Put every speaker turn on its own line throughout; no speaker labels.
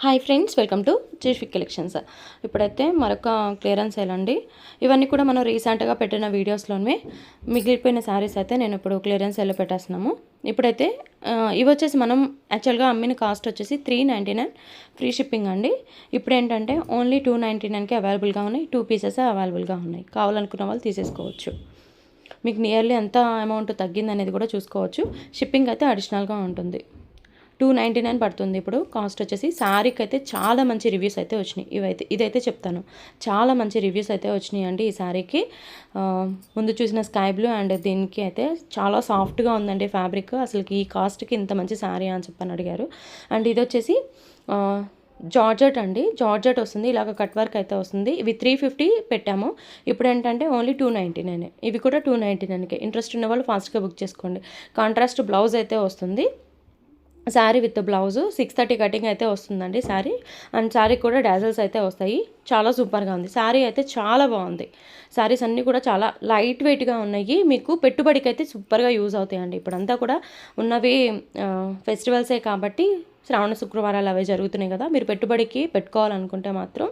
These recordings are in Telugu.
Hi friends, welcome to Jefic collections. ఇప్పుడైతే మరొక క్లియరెన్స్ సేల్ అండి. ఇవన్నీ కూడా మనం రీసెంట్గా పెట్టిన వీడియోస్లోనే మిగిలిపోయిన శారీస్ అయితే నేను ఇప్పుడు క్లియరెన్స్ సేల్లో పెట్టేస్తున్నాము. ఇప్పుడైతే ఇవి వచ్చేసి మనం యాక్చువల్గా అమ్మిన కాస్ట్ వచ్చేసి 399 ఫ్రీ షిప్పింగ్ అండి. ఇప్పుడు ఏంటంటే ఓన్లీ 299కి అవైలబుల్గా ఉన్నాయి. 2 పీసెస్ అవైలబుల్గా ఉన్నాయి. కావాలనుకున్న వాళ్ళు తీసేసుకోవచ్చు. మీకు నియర్లీ ఎంత అమౌంట్ తగ్గింది అనేది కూడా చూసుకోవచ్చు. షిప్పింగ్ అయితే అడిషనల్గా ఉంటుంది. 299 పడుతుంది. ఇప్పుడు కాస్ట్ వచ్చేసి శారీకి అయితే చాలా మంచి రివ్యూస్ అయితే వచ్చినాయి. ఇదైతే చెప్తాను, చాలా మంచి రివ్యూస్ అయితే వచ్చినాయి అండి. ఈ శారీకి ముందు చూసిన స్కై బ్లూ అండ్ దీనికి అయితే చాలా సాఫ్ట్గా ఉందండి ఫ్యాబ్రిక్. అసలుకి ఈ కాస్ట్కి ఇంత మంచి శారీ అని చెప్పని అడిగారు. అండ్ ఇది వచ్చేసి జార్జెట్ అండి. జార్జెట్ వస్తుంది, ఇలాగ కట్ వర్క్ అయితే వస్తుంది. ఇవి 350 పెట్టాము. ఇప్పుడు ఏంటంటే ఓన్లీ 299. ఇవి కూడా 299కే. ఇంట్రెస్ట్ ఉన్న వాళ్ళు ఫాస్ట్గా బుక్ చేసుకోండి. కాంట్రాస్ట్ బ్లౌజ్ అయితే వస్తుంది. శారీ విత్ బ్లౌజ్ 630 కటింగ్ అయితే వస్తుందండి శారీ. అండ్ శారీ కూడా డాజల్స్ అయితే వస్తాయి. చాలా సూపర్గా ఉంది శారీ అయితే, చాలా బాగుంది. శారీస్ అన్నీ కూడా చాలా లైట్ వెయిట్గా ఉన్నాయి. మీకు పెట్టుబడికి అయితే సూపర్గా యూజ్ అవుతాయండి. ఇప్పుడంతా కూడా ఉన్నవి ఫెస్టివల్సే కాబట్టి శ్రావణ శుక్రవారాలు అవే జరుగుతున్నాయి కదా. మీరు పెట్టుబడికి పెట్టుకోవాలనుకుంటే మాత్రం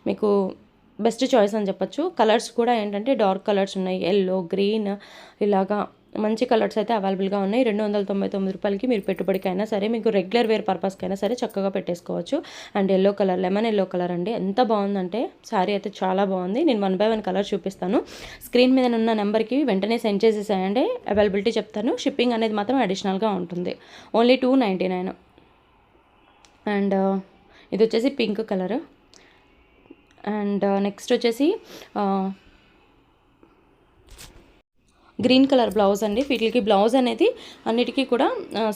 మీకు బెస్ట్ చాయిస్ అని చెప్పొచ్చు. కలర్స్ కూడా ఏంటంటే డార్క్ కలర్స్ ఉన్నాయి, ఎల్లో, గ్రీన్, ఇలాగా మంచి కలర్స్ అయితే అవైలబుల్గా ఉన్నాయి. 299 రూపాయలకి మీరు పెట్టుబడికైనా సరే, మీకు రెగ్యులర్ వేర్ పర్పస్కైనా సరే చక్కగా పెట్టేసుకోవచ్చు. And yellow colour, lemon yellow colour అండి. ఎంత బాగుందంటే శారీ అయితే చాలా బాగుంది. నేను 1 by 1 కలర్ చూపిస్తాను. స్క్రీన్ మీద ఉన్న నెంబర్కి వెంటనే సెండ్ చేసేసాయండి. అవైలబిలిటీ చెప్తాను. షిప్పింగ్ అనేది మాత్రం అడిషనల్గా ఉంటుంది. ఓన్లీ 299. అండ్ ఇది వచ్చేసి పింక్ కలర్. అండ్ నెక్స్ట్ వచ్చేసి గ్రీన్ కలర్ బ్లౌజ్ అండి. వీటికి బ్లౌజ్ అనేది అన్నిటికీ కూడా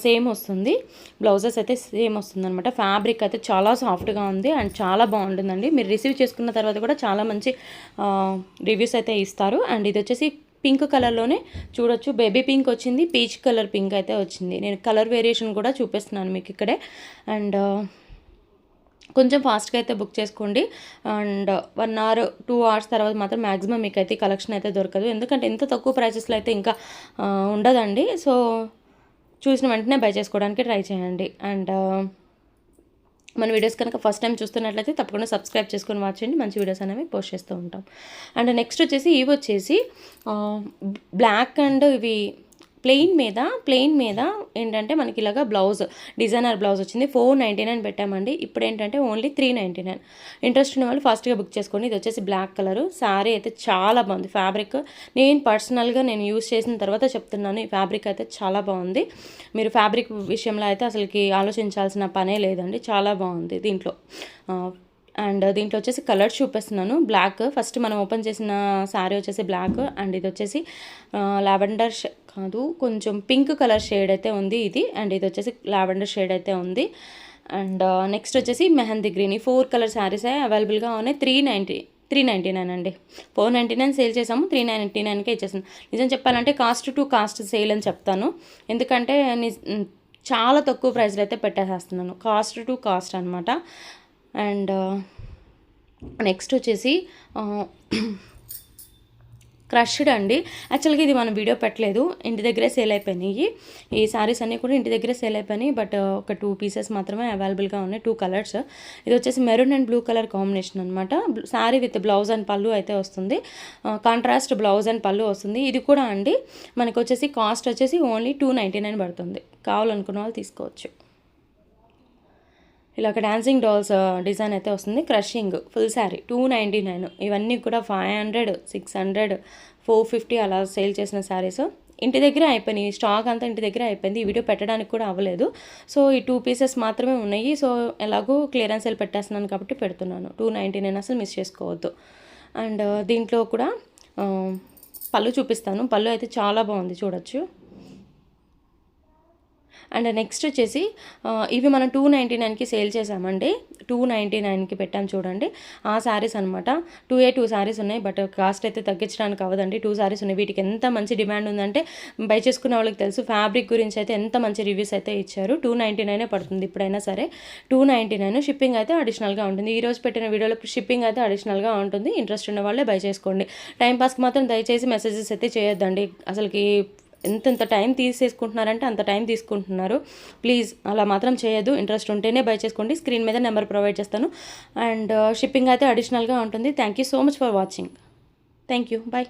సేమ్ వస్తుంది. బ్లౌజెస్ అయితే సేమ్ వస్తుంది అనమాట. ఫ్యాబ్రిక్ అయితే చాలా సాఫ్ట్గా ఉంది అండ్ చాలా బాగుంటుందండి. మీరు రిసీవ్ చేసుకున్న తర్వాత కూడా చాలా మంచి రివ్యూస్ అయితే ఇస్తారు. అండ్ ఇది వచ్చేసి పింక్ కలర్లోనే చూడొచ్చు. బేబీ పింక్ వచ్చింది, పీచ్ కలర్ పింక్ అయితే వచ్చింది. నేను కలర్ వేరియేషన్ కూడా చూపిస్తున్నాను మీకు ఇక్కడే. అండ్ కొంచెం ఫాస్ట్గా అయితే బుక్ చేసుకోండి. అండ్ 1 hour 2 hours తర్వాత మాత్రం మ్యాక్సిమం మీకు అయితే కలెక్షన్ అయితే దొరకదు. ఎందుకంటే ఇంత తక్కువ ప్రైసెస్లో అయితే ఇంకా ఉండదండి. సో చూసిన వెంటనే బై చేసుకోవడానికి ట్రై చేయండి. అండ్ మన వీడియోస్ కనుక ఫస్ట్ టైం చూస్తున్నట్లయితే తప్పకుండా సబ్స్క్రైబ్ చేసుకొని వాచ్ చేయండి. మంచి వీడియోస్ అనేవి పోస్ట్ చేస్తూ ఉంటాం. అండ్ నెక్స్ట్ వచ్చేసి ఇవి వచ్చేసి బ్లాక్ అండ్ ఇవి ప్లెయిన్ మీద ఏంటంటే మనకి ఇలాగా బ్లౌజ్, డిజైనర్ బ్లౌజ్ వచ్చింది. 499 పెట్టామండి. ఇప్పుడు ఏంటంటే ఓన్లీ 399. ఇంట్రెస్ట్ ఉన్న వాళ్ళు ఫాస్ట్గా బుక్ చేసుకోండి. ఇది వచ్చేసి బ్లాక్ కలరు. శారీ అయితే చాలా బాగుంది. ఫ్యాబ్రిక్ నేను పర్సనల్గా యూజ్ చేసిన తర్వాత చెప్తున్నాను, ఈ ఫ్యాబ్రిక్ అయితే చాలా బాగుంది. మీరు ఫ్యాబ్రిక్ విషయంలో అయితే అసలుకి ఆలోచించాల్సిన పనే లేదండి. చాలా బాగుంది దీంట్లో. అండ్ దీంట్లో వచ్చేసి కలర్స్ చూపిస్తున్నాను. బ్లాక్ ఫస్ట్ మనం ఓపెన్ చేసిన శారీ వచ్చేసి బ్లాక్. అండ్ ఇది వచ్చేసి లావెండర్ కాదు, కొంచెం పింక్ కలర్ షేడ్ అయితే ఉంది ఇది. అండ్ ఇది వచ్చేసి లావెండర్ షేడ్ అయితే ఉంది. అండ్ నెక్స్ట్ వచ్చేసి మెహందీ గ్రీన్. ఈ 4 కలర్ శారీస్ అవైలబుల్గా ఉన్నాయి. 399 అండి. 499 సేల్ చేసాము, 399కే ఇచ్చేసాను. నిజం చెప్పాలంటే కాస్ట్ టు కాస్ట్ సేల్ అని చెప్తాను. ఎందుకంటే చాలా తక్కువ ప్రైస్లో అయితే పెట్టేసేస్తున్నాను. కాస్ట్ టు కాస్ట్ అనమాట. అండ్ నెక్స్ట్ వచ్చేసి క్రష్డ్ అండి. యాక్చువల్గా ఇది మనం వీడియో పెట్టలేదు, ఇంటి దగ్గరే సేల్ అయిపోయినాయి. ఈ శారీస్ అన్నీ కూడా ఇంటి దగ్గరే సేల్ అయిపోయినాయి. బట్ ఒక 2 పీసెస్ మాత్రమే అవైలబుల్గా ఉన్నాయి. 2 కలర్స్. ఇది వచ్చేసి maroon and blue colour combination అనమాట. శారీ విత్ బ్లౌజ్ అండ్ పళ్ళు అయితే వస్తుంది. కాంట్రాస్ట్ బ్లౌజ్ అండ్ పళ్ళు వస్తుంది. ఇది కూడా అండి మనకు వచ్చేసి కాస్ట్ వచ్చేసి ఓన్లీ 299 పడుతుంది. కావాలనుకున్న వాళ్ళు తీసుకోవచ్చు. ఇలాగ డాన్సింగ్ డాల్స్ డిజైన్ అయితే వస్తుంది. Crushing full sari 299. ఇవన్నీ కూడా 500, 600, 450 అలా సేల్ చేసిన శారీస్ ఇంటి దగ్గర అయిపోయినాయి. స్టాక్ అంతా ఇంటి దగ్గర అయిపోయింది. ఈ వీడియో పెట్టడానికి కూడా అవ్వలేదు. సో ఈ 2 పీసెస్ మాత్రమే ఉన్నాయి. సో ఎలాగో క్లియరెన్స్ సేల్ పెట్టేస్తున్నాను కాబట్టి పెడుతున్నాను. 299 అసలు మిస్ చేసుకోవద్దు. అండ్ దీంట్లో కూడా పళ్ళు చూపిస్తాను. పళ్ళు అయితే చాలా బాగుంది, చూడొచ్చు. అండ్ నెక్స్ట్ వచ్చేసి ఇవి మనం 299కి సేల్ చేసామండి. 299కి పెట్టాను చూడండి. ఆ శారీస్ అనమాట. 2 శారీస్ ఉన్నాయి. బట్ కాస్ట్ అయితే తగ్గించడానికి అవ్వదండి. 2 శారీస్ ఉన్నాయి. వీటికి ఎంత మంచి డిమాండ్ ఉందంటే బై చేసుకునే వాళ్ళకి తెలుసు. ఫ్యాబ్రిక్ గురించి అయితే ఎంత మంచి రివ్యూస్ అయితే ఇచ్చారు. 299 పడుతుంది ఇప్పుడైనా సరే. 299. షిప్పింగ్ అయితే అడిషనల్గా ఉంటుంది. ఈరోజు పెట్టిన వీడియోలో షిప్పింగ్ అయితే అడిషనల్గా ఉంటుంది. ఇంట్రెస్ట్ ఉన్న వాళ్ళే బై చేసుకోండి. టైంపాస్కి మాత్రం దయచేసి మెసేజెస్ అయితే చేయొద్దండి. అసలుకి ఎంత టైం తీసేసుకుంటున్నారంటే అంత టైం తీసుకుంటున్నారు. ప్లీజ్ అలా మాత్రం చేయొద్దు. ఇంట్రెస్ట్ ఉంటేనే బై చేసుకోండి. స్క్రీన్ మీద నెంబర్ ప్రొవైడ్ చేస్తాను. అండ్ షిప్పింగ్ అయితే అడిషనల్గా ఉంటుంది. Thank you so much for watching. Thank you. Bye.